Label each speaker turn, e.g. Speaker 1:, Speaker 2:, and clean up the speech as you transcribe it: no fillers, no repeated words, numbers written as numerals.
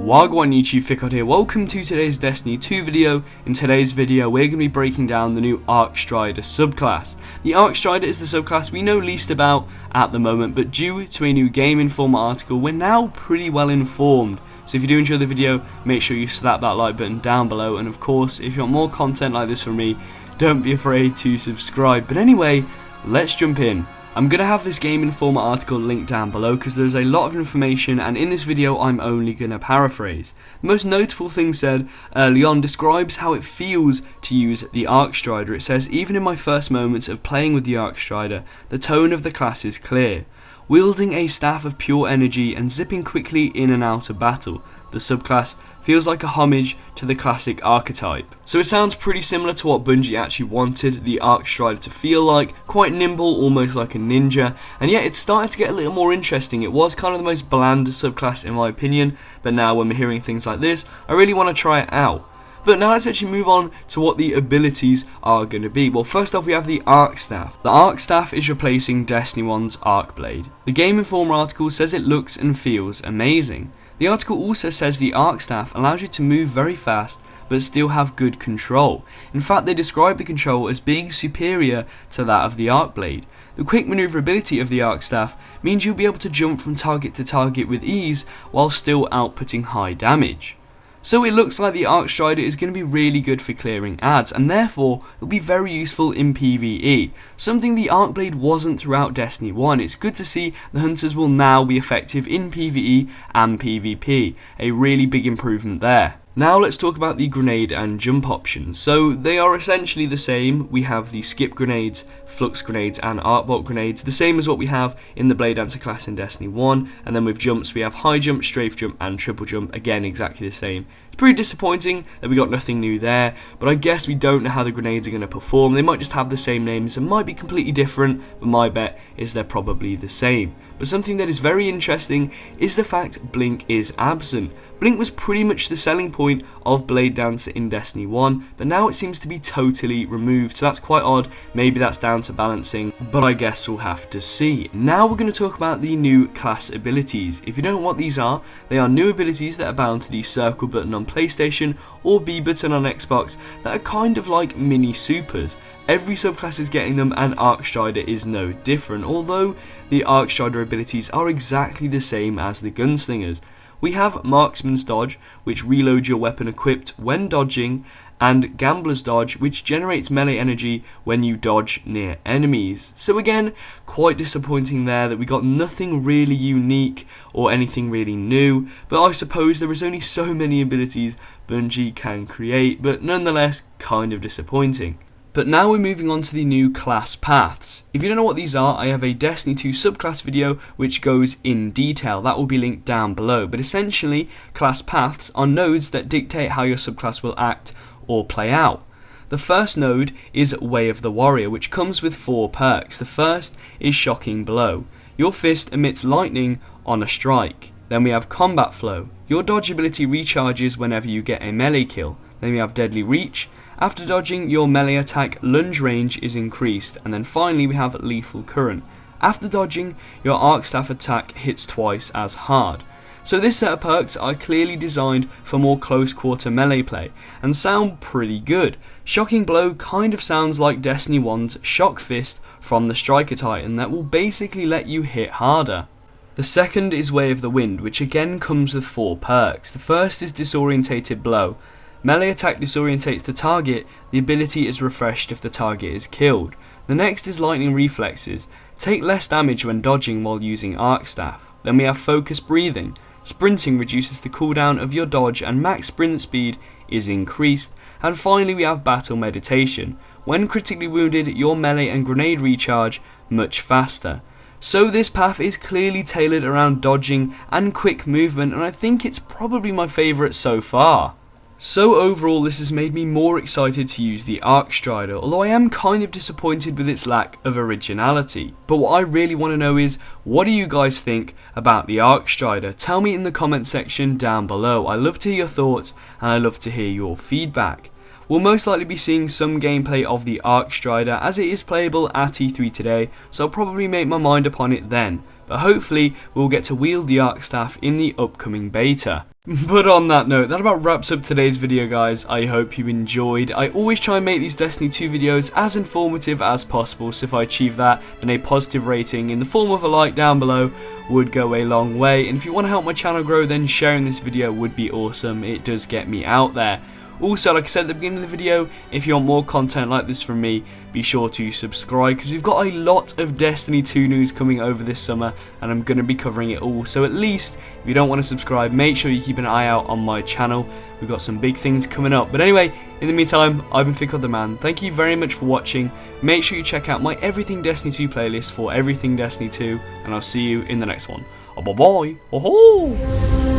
Speaker 1: Wagwan YouTube, Fikod here. Welcome to today's Destiny 2 video. In today's video we're going to be breaking down the new Arcstrider subclass. The Arcstrider is the subclass we know least about at the moment, but due to a new Game Informer article we're now pretty well informed. So if you do enjoy the video, make sure you slap that like button down below, and of course if you want more content like this from me, don't be afraid to subscribe. But anyway, let's jump in. I'm going to have this Game Informer article linked down below because there's a lot of information, and in this video I'm only going to paraphrase. The most notable thing said early on describes how it feels to use the Arcstrider. It says, even in my first moments of playing with the Arcstrider, the tone of the class is clear. Wielding a staff of pure energy and zipping quickly in and out of battle, the subclass feels like a homage to the classic archetype. So it sounds pretty similar to what Bungie actually wanted the Arcstrider to feel like, quite nimble, almost like a ninja, and yet it's starting to get a little more interesting. It was kind of the most bland subclass in my opinion, but now when we're hearing things like this, I really want to try it out. But now let's actually move on to what the abilities are going to be. Well, first off we have the Arc Staff. The Arc Staff is replacing Destiny 1's Arc Blade. The Game Informer article says it looks and feels amazing. The article also says the Arc Staff allows you to move very fast but still have good control. In fact, they describe the control as being superior to that of the Arc Blade. The quick maneuverability of the Arc Staff means you'll be able to jump from target to target with ease while still outputting high damage. So it looks like the Arcstrider is going to be really good for clearing adds, and therefore it'll be very useful in PvE, something the Arcblade wasn't throughout Destiny 1. It's good to see the Hunters will now be effective in PvE and PvP, a really big improvement there. Now let's talk about the grenade and jump options. So they are essentially the same. We have the skip grenades, flux grenades and arc bolt grenades, the same as what we have in the Blade Dancer class in Destiny 1, and then with jumps we have high jump, strafe jump and triple jump, again exactly the same. It's pretty disappointing that we got nothing new there, but I guess we don't know how the grenades are going to perform. They might just have the same names and might be completely different, but my bet is they're probably the same. But something that is very interesting is the fact Blink is absent. Blink was pretty much the selling point of Blade Dancer in Destiny 1, but now it seems to be totally removed, so that's quite odd. Maybe that's down to balancing, but I guess we'll have to see. Now we're going to talk about the new class abilities. If you don't know what these are, they are new abilities that are bound to the circle button on PlayStation or B button on Xbox that are kind of like mini supers. Every subclass is getting them, and Arcstrider is no different, although the Arcstrider abilities are exactly the same as the Gunslingers. We have Marksman's Dodge, which reloads your weapon equipped when dodging, and Gambler's Dodge, which generates melee energy when you dodge near enemies. So again, quite disappointing there that we got nothing really unique or anything really new, but I suppose there is only so many abilities Bungie can create, but nonetheless kind of disappointing. But now we're moving on to the new class paths. If you don't know what these are, I have a Destiny 2 subclass video which goes in detail. That will be linked down below. But essentially, class paths are nodes that dictate how your subclass will act or play out. The first node is Way of the Warrior, which comes with 4 perks. The first is Shocking Blow. Your fist emits lightning on a strike. Then we have Combat Flow. Your dodge ability recharges whenever you get a melee kill. Then we have Deadly Reach. After dodging, your melee attack lunge range is increased, and then finally we have Lethal Current. After dodging, your Arc Staff attack hits twice as hard. So this set of perks are clearly designed for more close quarter melee play, and sound pretty good. Shocking Blow kind of sounds like Destiny 1's Shock Fist from the Striker Titan that will basically let you hit harder. The second is Way of the Wind, which again comes with 4 perks. The first is Disorientated Blow. Melee attack disorientates the target, the ability is refreshed if the target is killed. The next is Lightning Reflexes. Take less damage when dodging while using Arc Staff. Then we have Focus Breathing. Sprinting reduces the cooldown of your dodge and max sprint speed is increased. And finally we have Battle Meditation. When critically wounded, your melee and grenade recharge much faster. So this path is clearly tailored around dodging and quick movement, and I think it's probably my favourite so far. So overall this has made me more excited to use the Arcstrider, although I am kind of disappointed with its lack of originality. But what I really want to know is, what do you guys think about the Arcstrider? Tell me in the comment section down below. I love to hear your thoughts and I love to hear your feedback. We'll most likely be seeing some gameplay of the Arcstrider as it is playable at E3 today, so I'll probably make my mind upon it then. but hopefully we'll get to wield the Arc Staff in the upcoming beta. But on that note, that about wraps up today's video, guys. I hope you enjoyed. I always try and make these Destiny 2 videos as informative as possible, so if I achieve that, then a positive rating in the form of a like down below would go a long way. And if you want to help my channel grow, then sharing this video would be awesome. It does get me out there. Also, like I said at the beginning of the video, if you want more content like this from me, be sure to subscribe, because we've got a lot of Destiny 2 news coming over this summer, and I'm going to be covering it all. So at least, if you don't want to subscribe, make sure you keep an eye out on my channel. We've got some big things coming up. But anyway, in the meantime, I've been Fikod the Man. Thank you very much for watching. Make sure you check out my Everything Destiny 2 playlist for Everything Destiny 2, and I'll see you in the next one. Bye-bye. Oh-ho!